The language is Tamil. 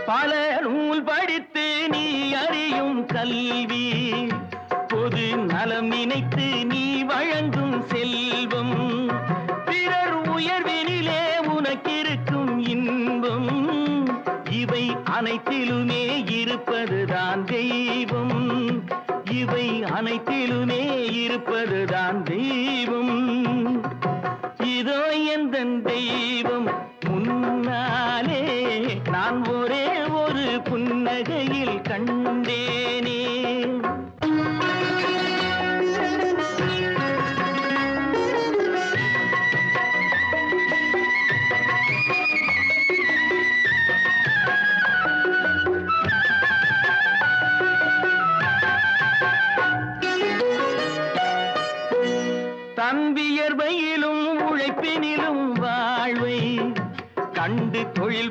பல நூல் படித்து நீ அறியும் கல்வி, பொது நலம் நினைத்து நீ வழங்கும் செல்வம், பிறர் உயர்வினிலே உனக்கிருக்கும் இன்பம், இவை அனைத்திலுமே இருப்பதுதான் தெய்வம், இவை அனைத்திலுமே இருப்பதுதான் தெய்வம். இதோ எந்தன் தெய்வம் முன்னாலே, நான் ஒரே ஒரு புன்னகையில்